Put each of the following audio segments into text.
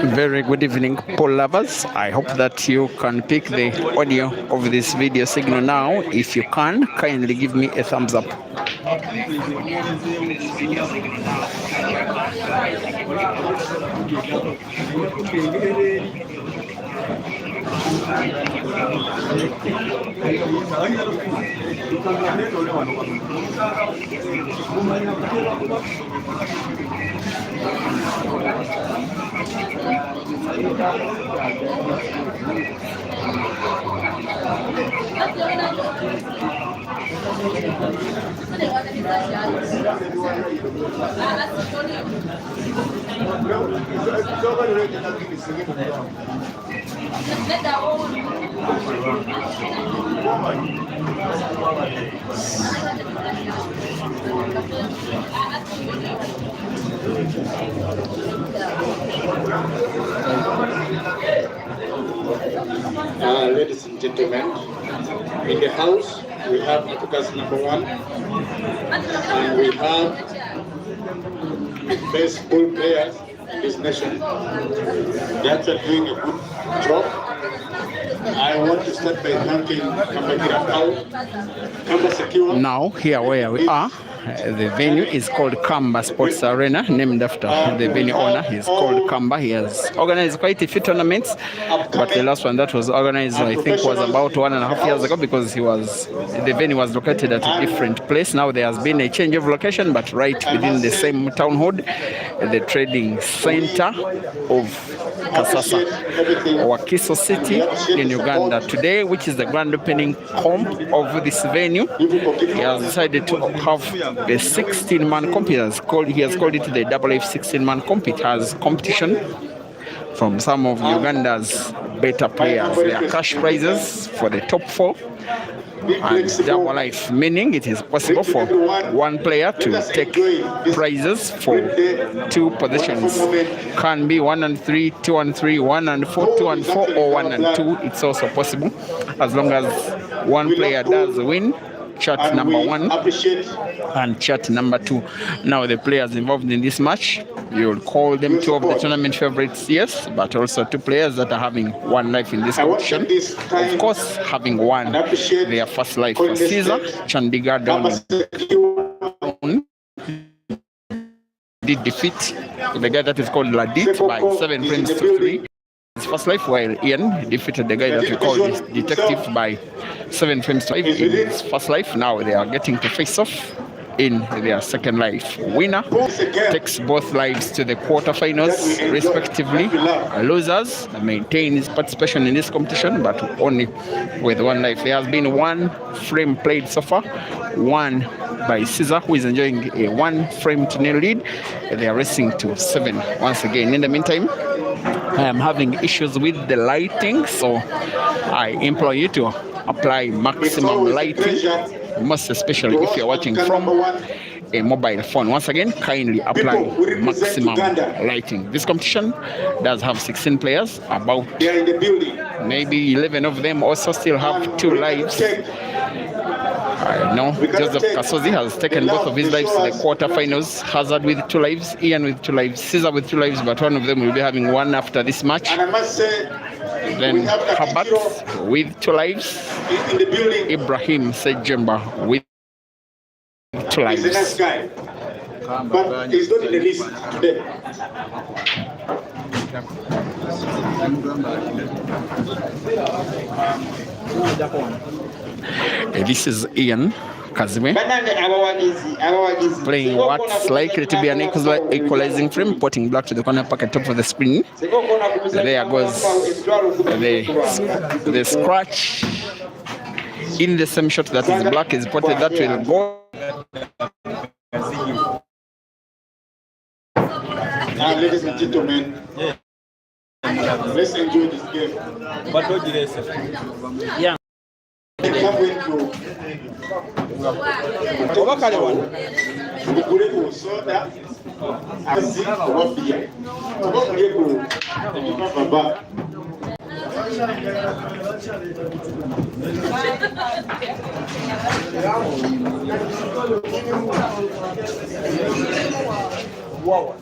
Very good evening, pool lovers. I hope that you can pick the audio of this video signal now. If you can, kindly give me a thumbs up. Ladies and gentlemen, in the house we have Africa's #1 and we have best ball players in this nation. They are doing a good job. I want to start by thanking KAMBA. Now, here where we are, the venue is called KAMBA Sports Arena, named after the venue owner. He's called KAMBA. He has organized quite a few tournaments, but the last one that was organized, I think, was about 1.5 years ago, because the venue was located at a different place. Now there has been a change of location, but right within the same townhood, the trading center of Kasasa, or Kiso City in Uganda today, which is the grand opening comp of this venue. He has decided to have a 16-man comp. He has called it the Double F 16-man comp. It has competition from some of Uganda's better players. There are cash prizes for the top 4 and double life, meaning it is possible for one player to take prizes for 2 positions. Can be 1 and 3, 2 and 3, 1 and 4, 2 and 4, or 1 and 2. It's also possible, as long as one player does win chat #1 and chat #2. Now the players involved in this match, you'll call them 2 of the tournament favorites, yes, but also 2 players that are having 1 life in this competition. Of course, having won their first life. For Caesar, Chandigarh did defeat the guy that is called Ladit by 7 frames to 3. His first life, while Ian defeated the guy that we call Detective by 7 frames to 5 in his first life. Now they are getting to face off in their second life. Winner takes both lives to the quarterfinals, respectively. Losers maintain his participation in this competition, but only with 1 life. There has been 1 frame played so far, 1 by Caesar, who is enjoying a 1 frame to 0 lead. They are racing to 7 once again. In the meantime, I am having issues with the lighting, so I implore you to apply maximum lighting, most especially if you're watching from a mobile phone. Once again, kindly apply maximum lighting. This competition does have 16 players, about maybe 11 of them also still have 2 lives. No, Joseph Kasozi has taken both of his lives to the quarterfinals. Hazard with 2 lives, Ian with 2 lives, Caesar with 2 lives, but one of them will be having 1 after this match. And I must say, then Habat with 2 lives, Ibrahim Sejemba with 2 lives. He's a nice guy, but he's not in the list today. This is Ian Kazime playing what's likely to be an equalizing frame, putting black to the corner pocket top of the screen. There goes the scratch in the same shot that is black is potted. That will go. Ladies and gentlemen, let's enjoy this game. Yeah. Wow.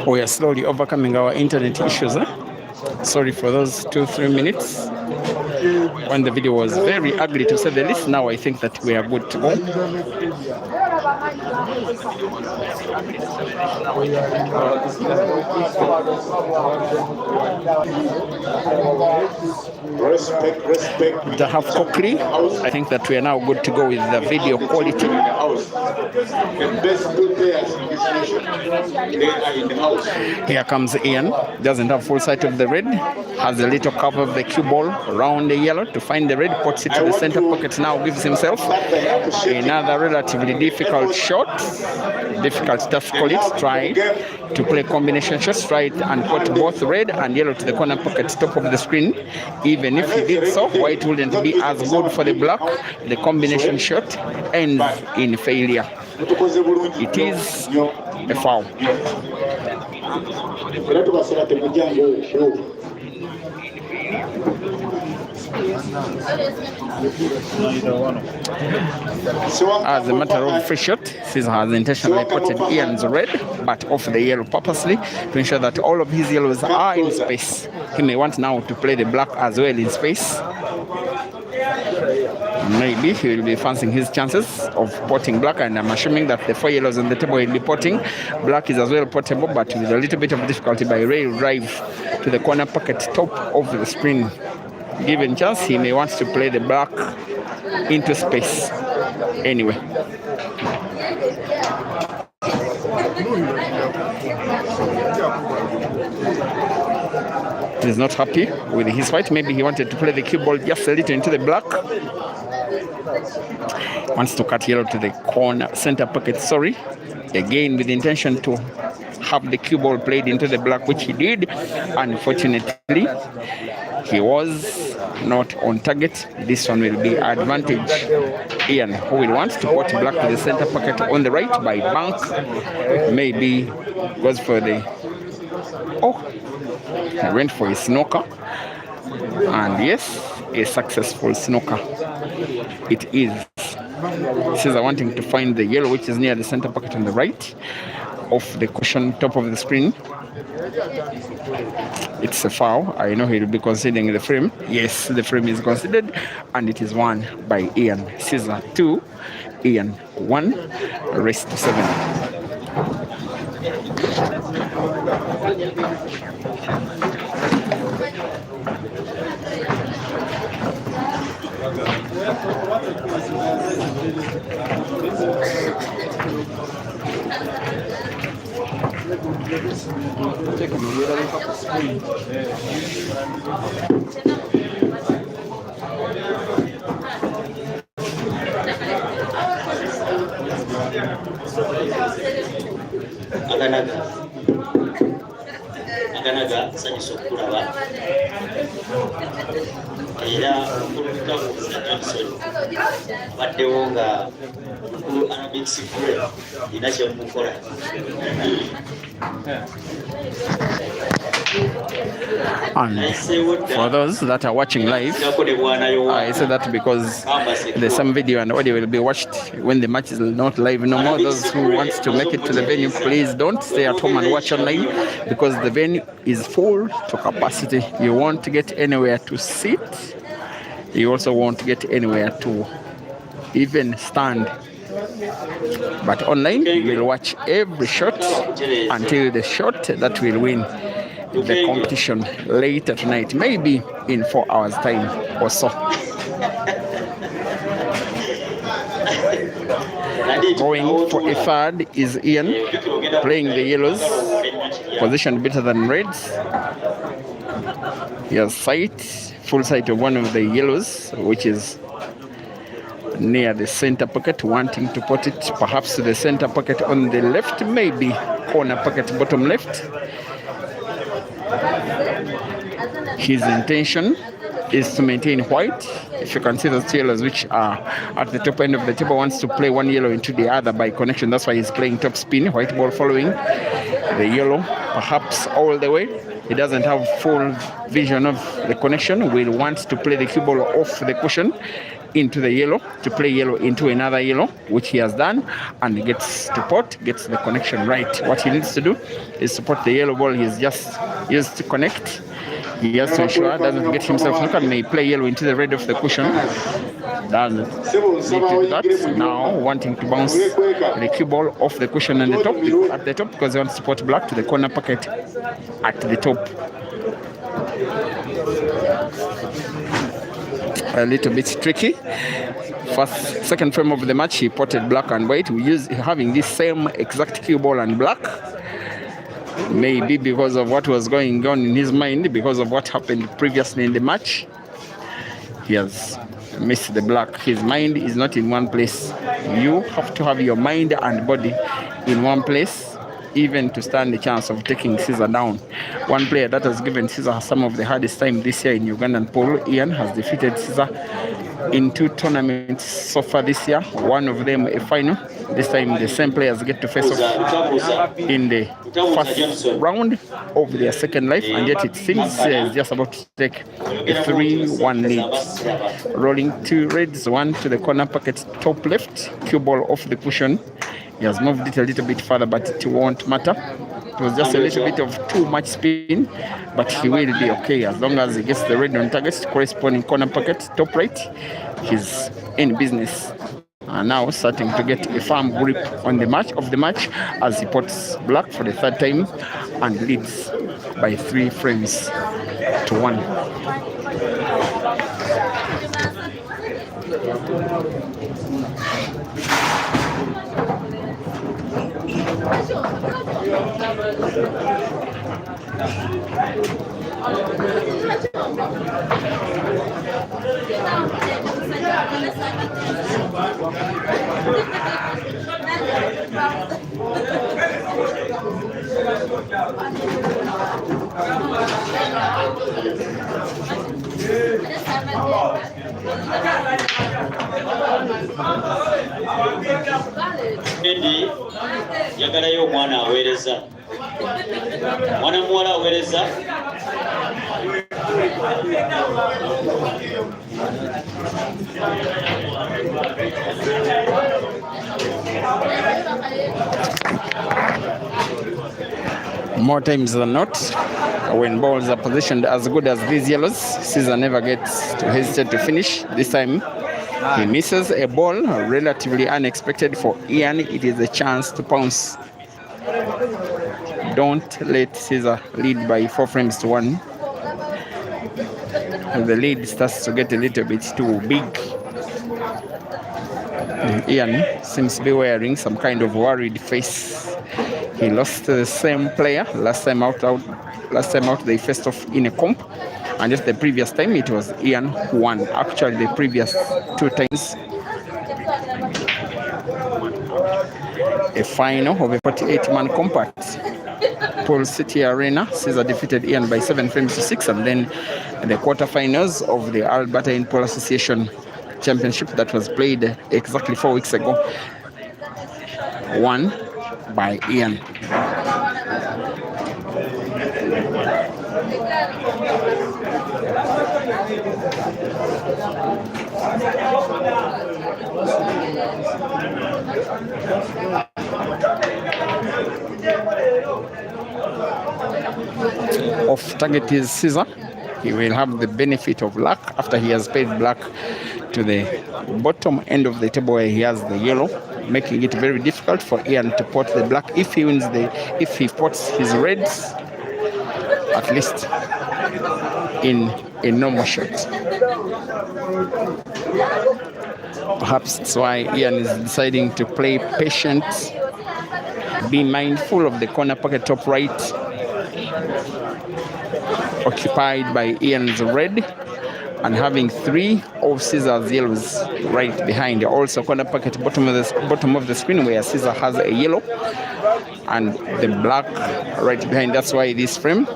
We are slowly overcoming our internet issues. Sorry for those 2-3 minutes when the video was very ugly to say the least. Now I think that we are good to go. Respect. The half cookery. I think that we are now good to go with the video quality. The best players in this nation, they are in the house. Here comes Ian. Doesn't have full sight of the red. Has a little cover of the cue ball around the yellow to find the red. Puts it to the center pocket now. Gives himself another relatively difficult shot. Difficult, tough call it. Try to play combination shots. Try it and put both red and yellow to the corner pocket, top of the screen. Even if he did so, white wouldn't be as good for the black. The combination shot ends in failure. It is a foul. As a matter of free shot, Caesar has intentionally putted Ian's red but off the yellow purposely to ensure that all of his yellows are in space. He may want now to play the black as well in space. Maybe he will be fancying his chances of potting black, and I'm assuming that the 4 yellows on the table will be potting. Black is as well potable, but with a little bit of difficulty by rail drive to the corner pocket top of the screen. Given chance, he may want to play the black into space. Anyway. He's not happy with his white. Maybe he wanted to play the cue ball just a little into the black. Wants to cut yellow to the corner, center pocket, sorry. Again, with the intention to have the cue ball played into the black, which he did. Unfortunately, he was not on target. This one will be advantage Ian, who will want to put black to the center pocket on the right by bank. Maybe goes for the... Oh, he went for a snooker. And yes, a successful snooker. It is. Caesar wanting to find the yellow, which is near the center pocket on the right, off the cushion top of the screen. It's a foul. I know he'll be considering the frame. Yes, the frame is considered, and it is won by Ian. Caesar 2, Ian 1, race to 7. Aganaga sanyusa okulaba era okulabika Johnson abaddewo nga Arabic Secret ina kyemukola. And for those that are watching live, I say that because there's some video and audio will be watched when the match is not live no more. Those who want to make it to the venue, please don't stay at home and watch online, because the venue is full to capacity. You won't get anywhere to sit. You also won't get anywhere to even stand. But online, you will watch every shot until the shot that will win the competition later tonight, maybe in 4 hours time or so. Going for a third is Ian, playing the yellows, positioned better than reds. He has sight, full sight of one of the yellows, which is near the center pocket, wanting to put it perhaps to the center pocket on the left, maybe corner pocket bottom left. His intention is to maintain white. If you can see those yellows which are at the top end of the table, wants to play one yellow into the other by connection. That's why he's playing top spin, white ball following the yellow perhaps all the way. He doesn't have full vision of the connection. Will want to play the cue ball off the cushion into the yellow, to play yellow into another yellow, which he has done, and gets to pot, gets the connection right. What he needs to do is to put the yellow ball he's just used to connect. He has to ensure doesn't get himself knocked and may play yellow into the red of the cushion. Doesn't need to do that. Now wanting to bounce the cue ball off the cushion and the top, at the top, because he wants to put black to the corner pocket at the top. a little bit tricky. Second frame of the match, he potted black and white. We use having this same exact cue ball and black. Maybe because of what was going on in his mind, because of what happened previously in the match, he has missed the black. His mind is not in one place. You have to have your mind and body in one place, even to stand the chance of taking Caesar down. One player that has given Caesar some of the hardest time this year in Ugandan pool, Ian, has defeated Caesar in 2 tournaments so far this year. One of them a final. This time the same players get to face off in the first round of their second life, and yet it seems is just about to take a 3-1 lead. Rolling 2 reds, 1 to the corner pocket top left, cue ball off the cushion. He has moved it a little bit further, but it won't matter. It was just a little bit of too much spin, but he will be okay as long as he gets the red on target, corresponding corner pocket top right. He's in business. And now starting to get a firm grip on the match as he pots black for the 3rd time and leads by 3 frames to 1. Eddie, yagalayo omwana aweereza. Mwana muwala aweereza. More times than not, when balls are positioned as good as these yellows, Caesar never gets to hesitate to finish. This time, he misses a ball, relatively unexpected for Ian. It is a chance to pounce. Don't let Caesar lead by 4 frames to 1. The lead starts to get a little bit too big. Ian seems to be wearing some kind of worried face. He lost the same player last time out they faced off in a comp, and just the previous time it was Ian who won. Actually, the previous 2 times. A final of a 48-man comp at Pool City Arena. Caesar defeated Ian by 7 frames to 6, and then the quarterfinals of the Alberta in Pool Association Championship that was played exactly 4 weeks ago, won by Ian. Off target is Caesar. He will have the benefit of luck after he has paid black to the bottom end of the table where he has the yellow, making it very difficult for Ian to pot the black. If he pots his reds, at least in a normal shot. Perhaps that's why Ian is deciding to play patient, be mindful of the corner pocket top right, occupied by Ian's red, and having 3 of Caesar's yellows right behind. Also corner pocket bottom of the screen where Caesar has a yellow and the black right behind. That's why this frame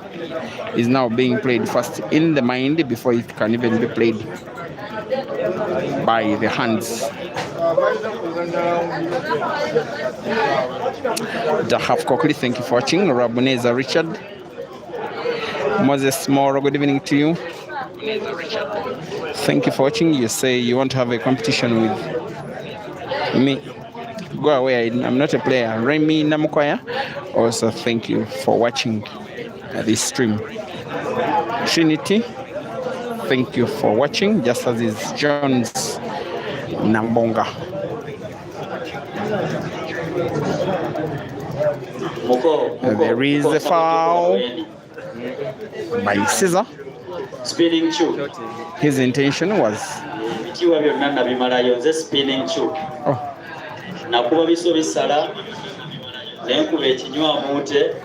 is now being played first in the mind before it can even be played by the hands. Dahaf Kokli, thank you for watching. Rabuneza Richard, Moses Moro, good evening to you. Thank you for watching. You say you want to have a competition with me. Go away, I'm not a player. Remy Namukwaya, also thank you for watching this stream. Trinity, thank you for watching, just as is Jones Nambonga. There is a foul by Caesar. Spinning chew. His intention was. Ebitiibwa byonna nabimalayo nze spinning chew. Oh. Nakuba biso bisala nenkuba ekinywa muute.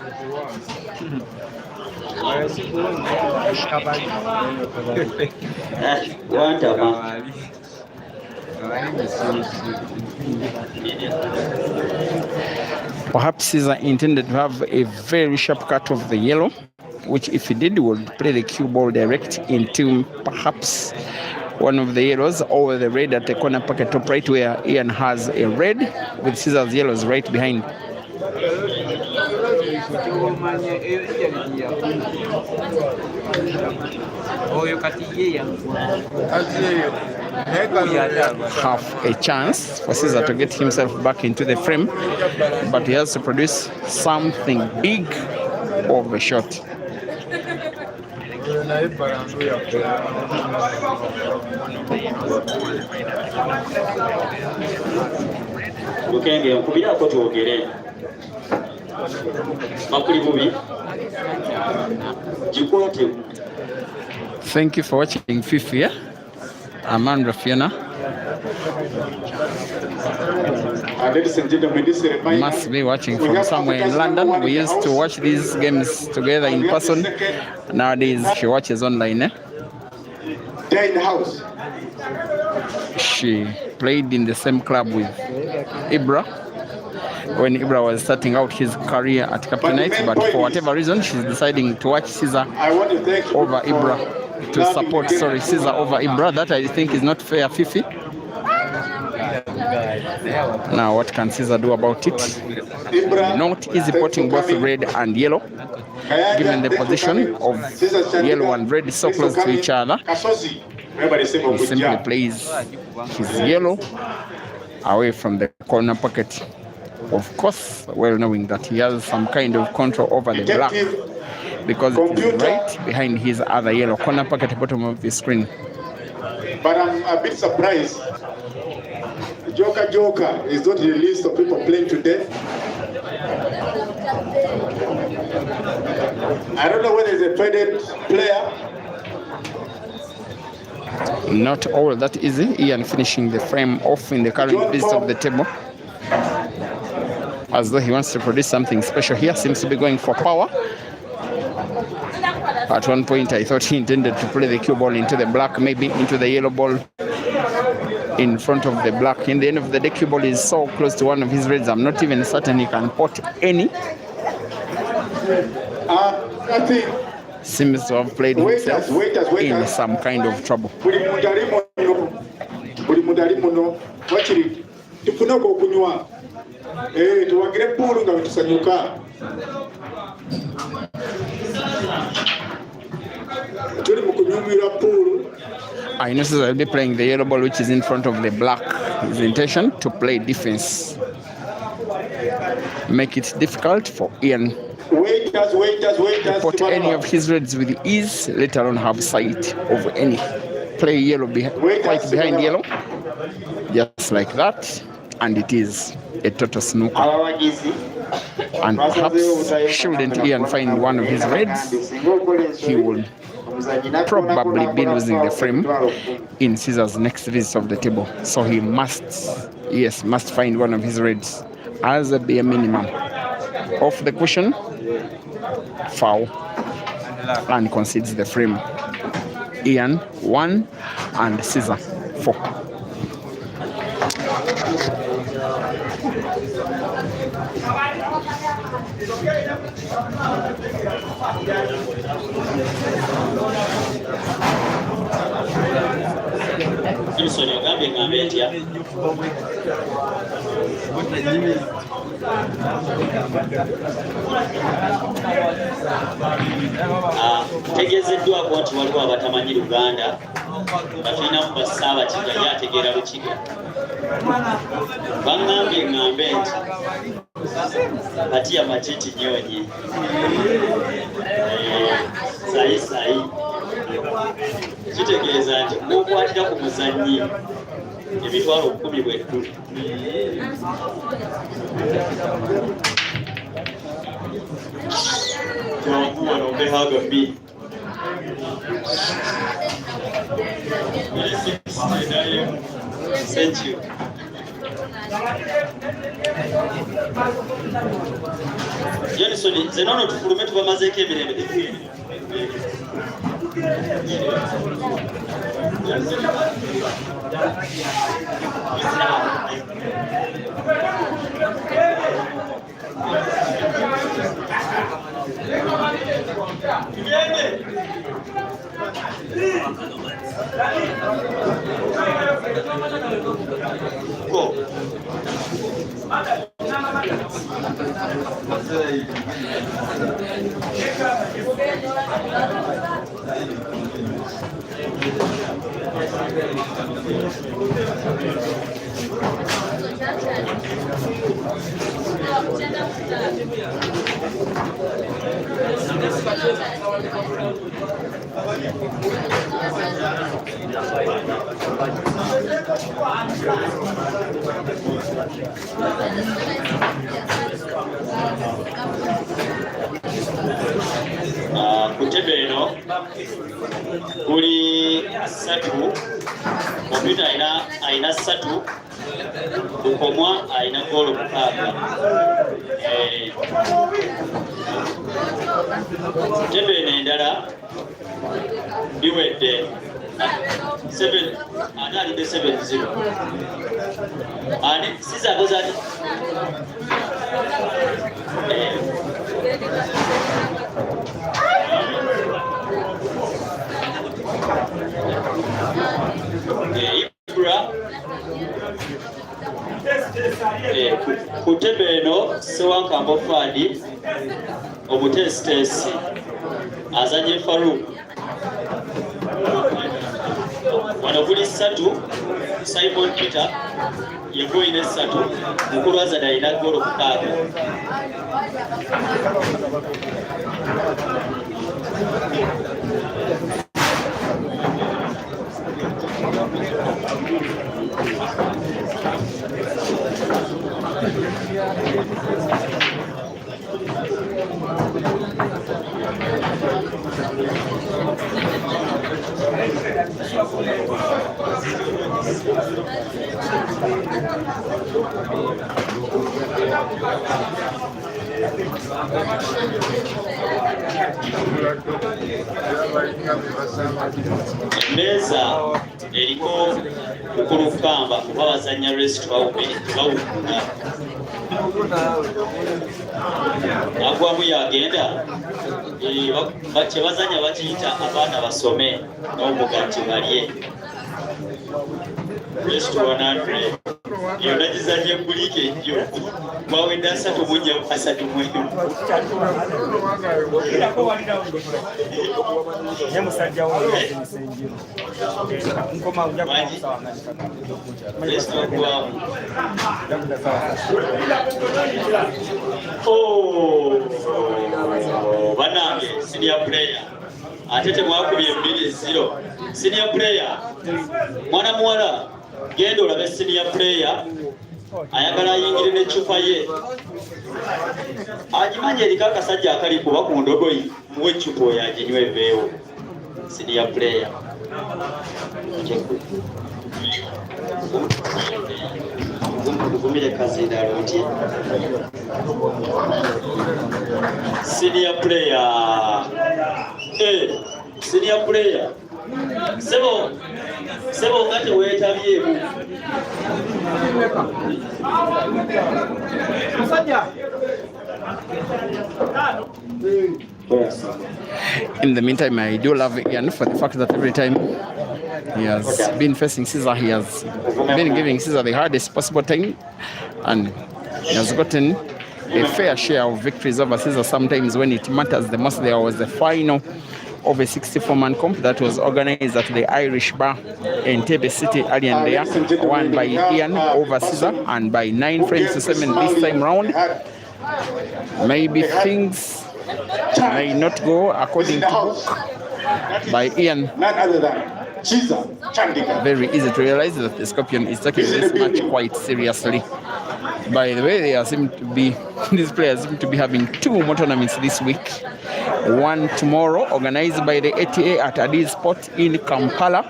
Wantama. Perhaps Caesar intended to have a very sharp cut of the yellow, which if he did would play the cue ball direct into perhaps one of the yellows or the red at the corner pocket top right where Ian has a red with Caesar's yellows right behind. Have a chance for Caesar to get himself back into the frame, but he has to produce something big of a shot. Thank you for watching Fifi. I'm Fiona. Ladies and gentlemen, this is a reminder. Must be watching from somewhere in London. We used to watch these games together in person. Nowadays, she watches online. They're in the house. She played in the same club with Ibra when Ibra was starting out his career at Captainite, but for whatever reason, she's deciding to watch Caesar over Ibra. To support, Caesar over Ibra. That I think is not fair, Fifi. Now, what can Caesar do about it? Not easy putting both red and yellow, given the position of yellow and red so close to each other. He simply plays his yellow away from the corner pocket. Of course, well knowing that he has some kind of control over the black, because it is right behind his other yellow corner pocket at the bottom of the screen. But I'm a bit surprised. Joker is not in the list of people playing today. I don't know whether he's a traded player. Not all that easy. Ian finishing the frame off in the current list of the table, as though he wants to produce something special here. Seems to be going for power. At one point, I thought he intended to play the cue ball into the black, maybe into the yellow ball in front of the black. In the end of the day, cue ball is so close to one of his reds, I'm not even certain he can pot any. I think seems to have played himself in some kind of trouble. I know Caesar will be playing the yellow ball, which is in front of the black. His intention to play defense, make it difficult for Ian to put any of his reds with ease, let alone have sight of any. Play yellow quite behind yellow, just like that, and it is a total snooker. And perhaps shouldn't Ian find one of his reds, he will probably be losing the frame in Caesar's next visit of the table. So he must find one of his reds as a bare minimum. Off the cushion, foul, and concedes the frame. Ian 1 and Caesar 4. Tegezeddwako nti waliwo abatamanyi Luganda batulinamu bassaaba kigali ategeera Lukiga. Bangambye ngambe nti Kati ya Matiti Nyonyi sayi kitegeeza nti bw'okwatira ku muzannyi emitwalo 10 bw'ettulu. Wano Behaga B Thank you. Johnson, zenono tufulume tubamazeeko emirembe. Go. Kutebe eno kuli 3 kompyuta aina 3 lukomwa aina golo 6 kutebe eno endala biwedde 7 ani alidde 7-0 ani sizagoza ati kutebe eno sewankamba Fadi omutesitesi azanye Farouk wano kuli 3 Simon Peter yegoine 3 mukulu Azada ina golo 6 Meza eriko mukulu Kamba kuba bazanya rest bawukuna agwamu yagenda kyebazanya bakiyita abaana basome n'omugati balye rest 100 yonna gizanye bulike ejjo mwawedde 3 mujja 3 mwemu musajja womusenjiro nkoma uja banange senior player ate temwakubye 2-0 senior player mwana muwala genda olabe senior player ayagala ayingire n'eccupa ye agimanye eriko akasajja akali kuba ku ndogoyi muwe eccupa oyo aginywa eveewo senior player gumire kazindalo nti senior player senior player sebo ngati weetabyemu In the meantime, I do love Ian for the fact that every time he has been facing Caesar, he has been giving Caesar the hardest possible time, and he has gotten a fair share of victories over Caesar. Sometimes when it matters the most. There was the final of a 64-man comp that was organized at the Irish Bar in Tebe City earlier there, won by Ian over Caesar, and by 9 frames to 7 this time round. Maybe things may not go according to book by Ian. Very easy to realize that the Scorpion is taking this match quite seriously. By the way, these players seem to be having 2 more tournaments this week. one tomorrow, organized by the ATA at Addis Sport in Kampala.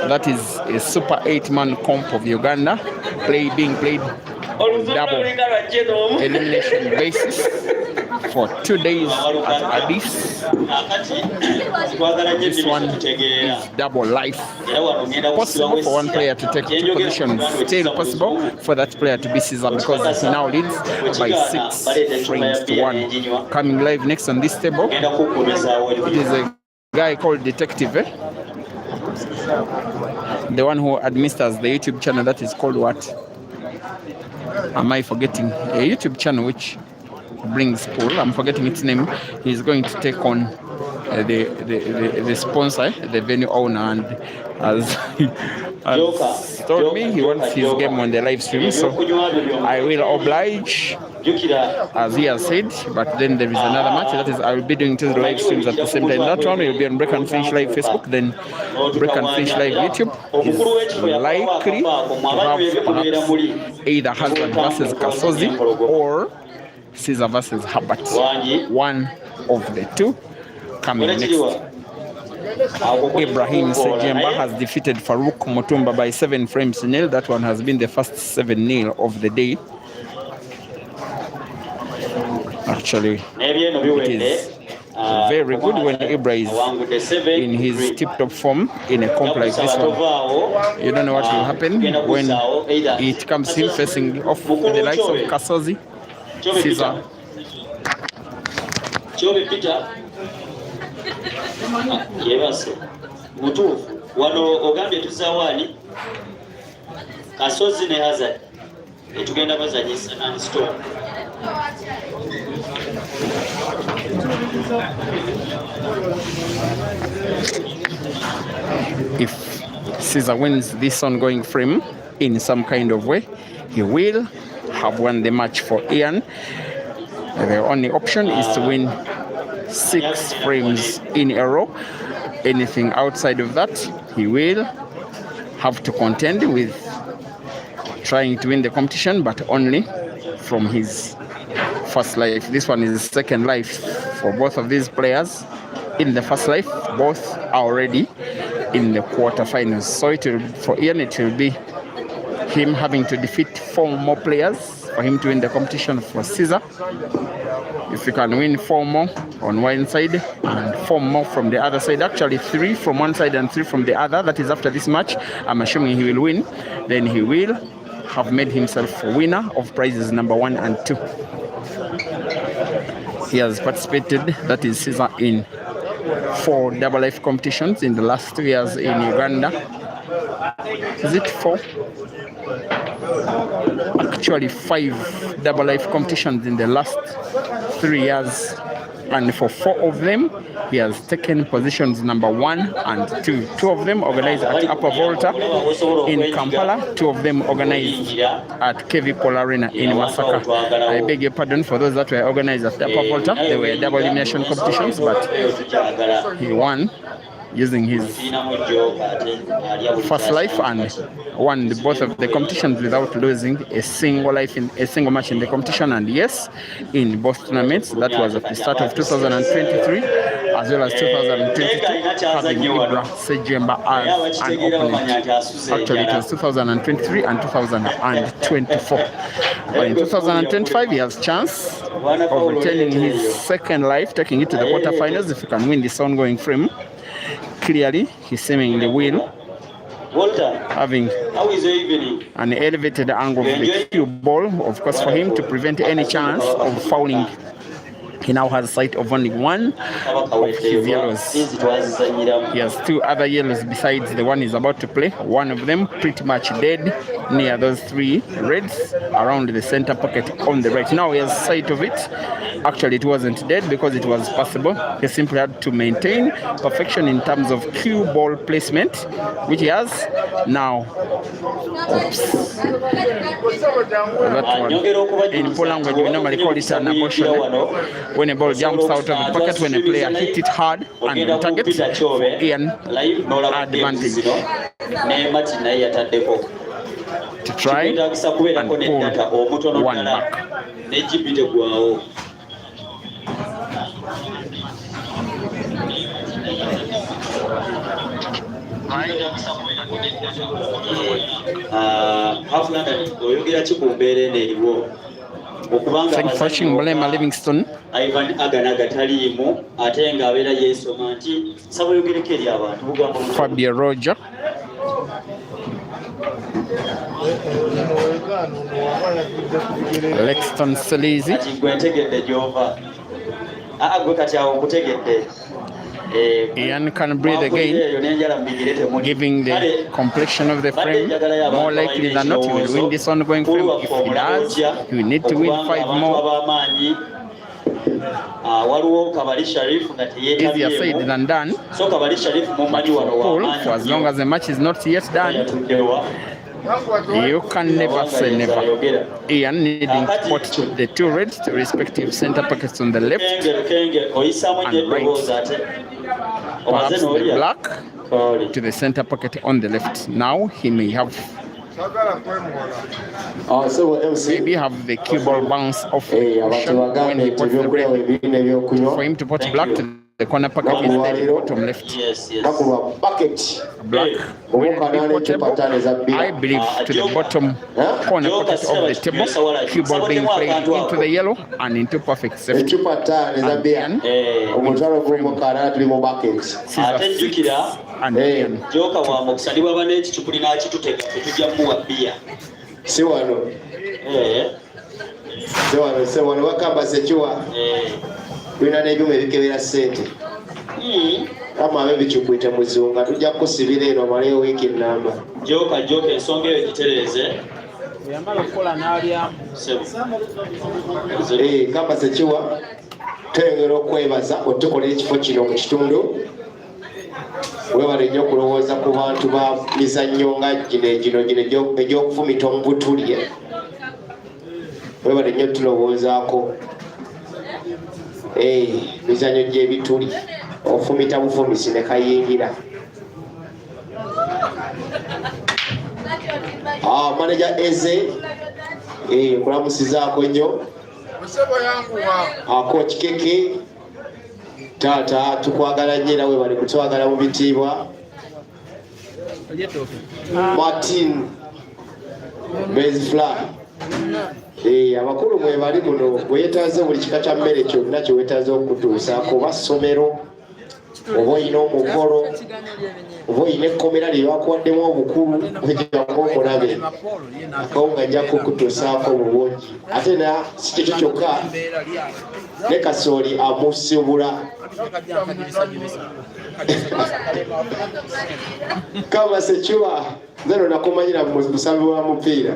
That is a Super 8-man comp of Uganda, being played on double elimination basis for 2 days at Addis. This one is double life. Possible for one player to take 2 positions. Still possible for that player to be Caesar because he now leads by 6 frames to 1. Coming live next on this table, it is a guy called Detective. The one who administers the YouTube channel that is called what? Am I forgetting? A YouTube channel which brings pool. I'm forgetting its name. He's going to take on the sponsor, the venue owner, and as told me he wants his game on the live stream, so I will oblige as he has said. But then there is another match that is I will be doing 2 live streams at the same time. That one will be on Break and Finish Live Facebook, then Break and Finish Live YouTube. Is likely to have perhaps either Husband versus Kasozi or Caesar versus Herbert. One of the two coming next. Ibrahim Sejemba has defeated Farouk Mutumba by 7 frames to nil. That one has been the first 7-0 of the day. Actually, it is very good when Ibra is in his tip-top form in a comp like this one. You don't know what will happen when it comes him facing off with the likes of Kasozi, Caesar. Yebase mutuufu wano ogambye tuzawaani Kasozi ne Hazard etugenda bazanyisa non-stop. If Caesar wins this ongoing frame in some kind of way, he will have won the match for Ian. The only option is to win 6 frames in a row. Anything outside of that, he will have to contend with trying to win the competition, but only from his first life. This one is second life for both of these players. In the first life, both are already in the quarterfinals. So it will, for Ian, it will be him having to defeat 4 more players for him to win the competition. For Caesar, if he can win 4 more on one side and 4 more from the other side, actually 3 from one side and 3 from the other, that is after this match, I'm assuming he will win, then he will have made himself a winner of prizes number 1 and 2. He has participated, that is Caesar, in 4 double life competitions in the last 2 years in Uganda. Is it 4? Actually 5 double life competitions in the last 3 years, and for 4 of them he has taken positions number 1 and 2. 2 of them organized at Upper Volta in Kampala, 2 of them organized at KV Pol Arena in Masaka. I beg your pardon for those that were organized at Upper Volta. They were double elimination competitions, but he won using his first life and won both of the competitions without losing a single match in the competition. And yes, in both tournaments, that was at the start of 2023 as well as 2022, having Ibra Sejemba as an opponent. Actually, it was 2023 and 2024. But in 2025, he has chance of retaining his second life, taking it to the quarterfinals if he can win this ongoing frame. Clearly, he seemingly will, having an elevated angle of the cue ball, of course, for him to prevent any chance of fouling. He now has sight of only 1 of his yellows. He has 2 other yellows besides the one he's about to play. One of them pretty much dead near those 3 reds around the center pocket on the right. Now he has sight of it. Actually, it wasn't dead because it was passable. He simply had to maintain perfection in terms of cue ball placement, which he has now. Oops. That one. In Poland language, we normally call it an abortion. When a ball jumps out of the pocket, when a player hits it hard and targets, Ian advantage to try and pull one back. Half London oyogera ki ku mbeera eno eriwo okubanga Fishing Bulema Livingston. Ivan Aganaga taliimu ate ng'abeera yeesoma nti sabayogereko eri abantu bugamba Fabio Roger. Lexton Selizi. Ati gwe ntegedde gy'ova. Gwe kati awo nkutegedde. Ian can breathe again, giving the complexion of the frame. More likely than not, he will win this ongoing frame. If he does, he will need to win 5 more. Easier said than done. But pull, for as long as the match is not yet done, you can never say never. Ian needing to put the 2 reds to respective center pockets on the left and right. Perhaps the black to the center pocket on the left. Now he may have maybe have the cue ball bounce off when he puts the red. For him to put black to the corner pocket instead in bottom left. Yes. Black will be portable, I believe, to the bottom corner pocket of the table. Cue ball being played into the yellow and into perfect safety. And then and Ian. Tulina n'ebyuma ebikebera ssente. Kama abe bikikwita muzunga tujja kusibira eno amaleyo wiiki nnamba. Joka ensonga eyo gitereeze. Yamala okukola n'alyamu. Kamba Sekiwa tweyongera okwebaza otukolera ekifo kino mu kitundu. Webale nnyo okulowooza ku bantu ba mizannyo nga gino egy'okufumita omubutulye. Webale nnyo tulowoozaako. Mizannyo gy'ebituli ofumita bufumisi ne kayingira. Manager Eze kulamusizaako nnyo. Coach Keke taata tukwagala nnyo era webale kutwagala mu bitiibwa. Martin Bezfla abakulu mwe bali muno bweyetaaze buli kika kya mmere kyonna kyewetaaze okutuusaako oba ssomero oba olina omukolo oba olina ekkomera lye bakuwaddemu obukulu ojjako omulabe akawunga ajja kukutuusaako mu bungi ate na si kyekyo kyokka ne kasooli amusibula. Kamba Sekiwa nze no nakumanyira mu busambi bwa mupiira.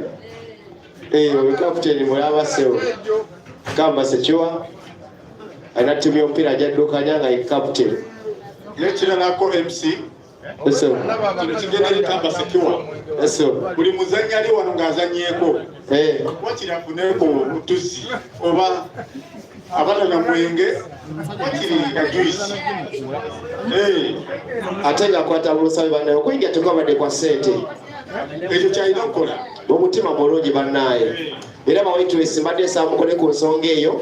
Kapiteni mulaba sewo. Kamba Sekiwa alina ttiimu y'omupiira ajaddukanya nga ye kapiteni. Nekirangako MC. Kino kigendere Kamba Sekiwa. Buli muzannyi ali wano ng'azannyeko. Wakiri afuneko obutuzi oba abatana mwenge wakiri kajuisi. Ate ng'akwata bulusabe bannaye okuyingira tekwabadde kwa ssente. Ekyo kyalina okukola. Omutima mulungi bannaaye. Era bawaitress mbadde nsaba mukole ku nsonga eyo.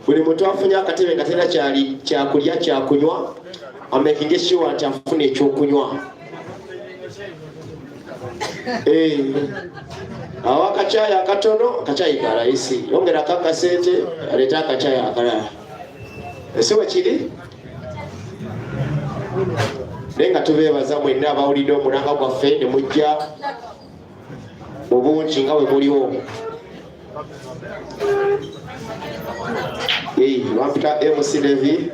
Buli muntu afunye akatebe nga tera kyali kyakulya kyakunywa amaking sure nti afuna ekyokunywa. Awo akacayi akatono akacayi ka layisi yongera kakasente aleeta akacayi akalala. Ese wekiri naye nga tubeebaza mwenna abawulidde omulanga gwaffe ne mujja mu bungi nga bwe muliwo. Wampita MC Levi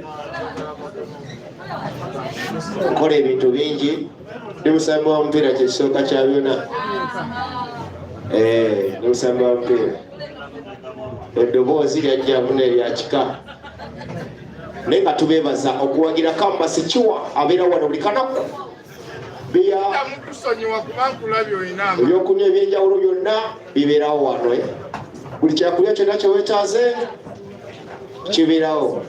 nkola ebintu bingi ne musambi wa mupiira kyekisooka kya byonna. Ne musambi wa mupiira eddoboozi lyajjamu neryakika. Naye nga tubeebaza okuwagira Kamba Sekiwa abeera wano buli kanaku. Ebyokunywa ebyenjawulo byonna bibeerawo wano. Buli kyakulya kyonna kyewetaaze kibeerawo.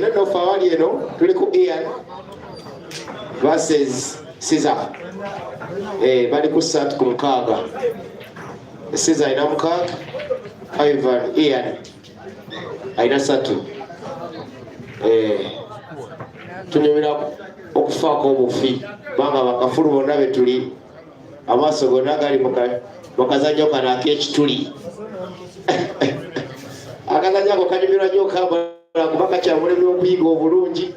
Nanofe awali eno tuli ku Ian versus Caesar. Bali ku 3-6. Caesar alina 6, Ivan Ian alina 3. tunyumira okufaako obufi kubanga bakafulu bonna be tuli amaaso gonna gali mu kazannyo kano ak'ekituli akazannyo ako kanyumirwa nnyo okambala kuba kakyamulemi okuyiga obulungi.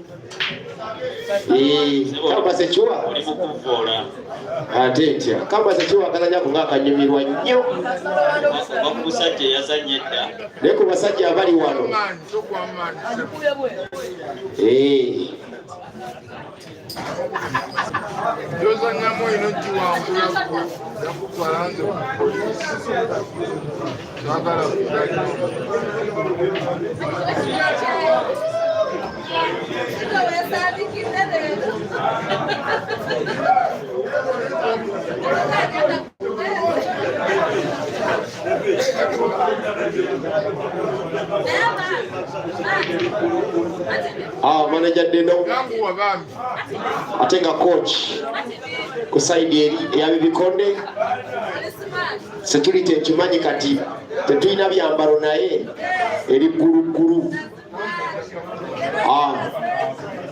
Kamba Sekiwa ate ntya Kamba Sekiwa akazannyo ako ngaakanyumirwa nnyo naye ku basajja abali wano manager Deno ate nga coach ku side eri eyabibikonde security ekimanyi kati tetulina byambalo naye eri gguluggulu.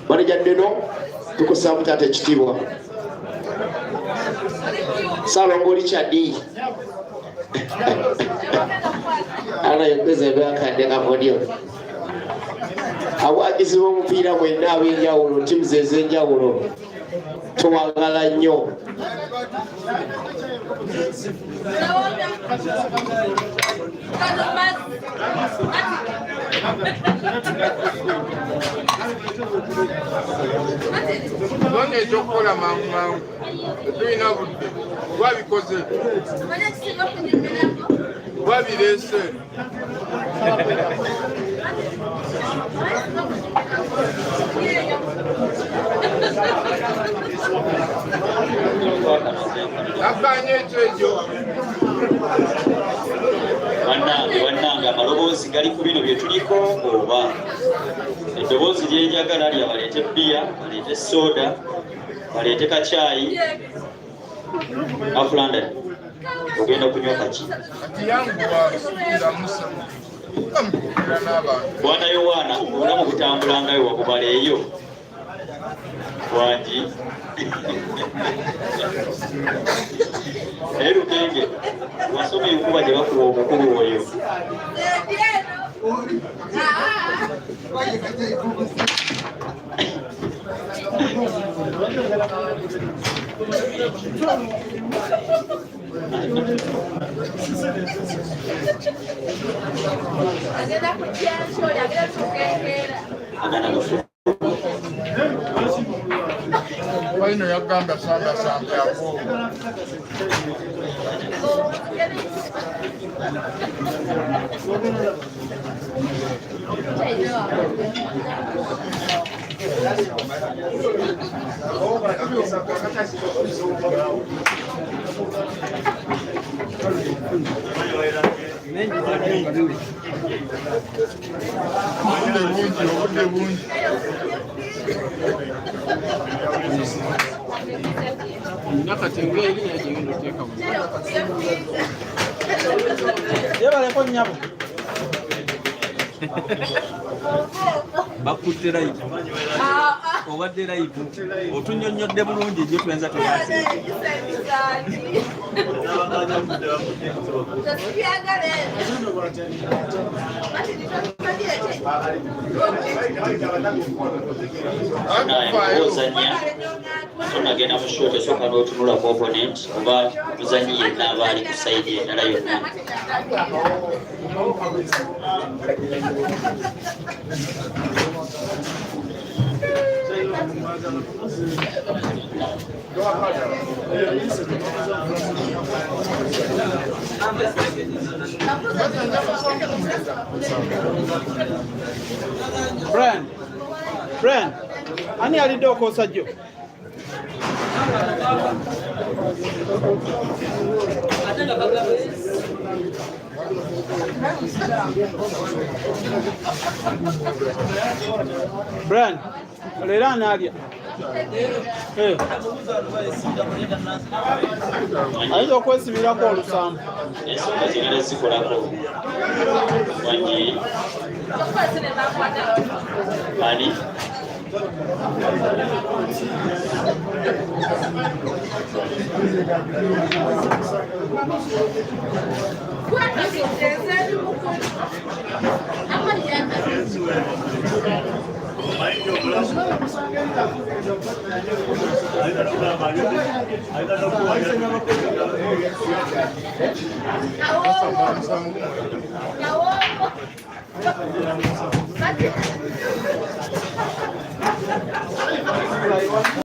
Manager Deno tukusaba tate ekitiibwa Salongo Richard ana yogeza byakande kamonyo abagizi b'omupiira mwenna ab'enjawulo timu ez'enjawulo tuwagala nnyo. None ekyokukola mangu mangu tulina budde gwabikoze gwabireese akanye ekyo bannange amaloboozi gali ku bino bye tuliko oba eddoboozi lyenjagala lya baleete bbiya baleete soda baleete kacaayi afulandani ogenda kunywa kaki bwana Yowaana obulamu butambulangayo wakubaleeyo wangi naye Lukenge wasoma enkuba gye bakuwa omukulu oyo Walino yagamba samba yako bakutte live obadde live otunyonnyodde bulungi ejjo twenza tebasi tunagenda mu short esooka n'otunula ku opponent oba muzanyi yenna aba ali ku sayidi endala yonna. Friend, ani alidde okoosa jjo? Brian, leero ani alya? ayinza okwesibirako olusambu. ensonga zigenda zikolako wanyiri ani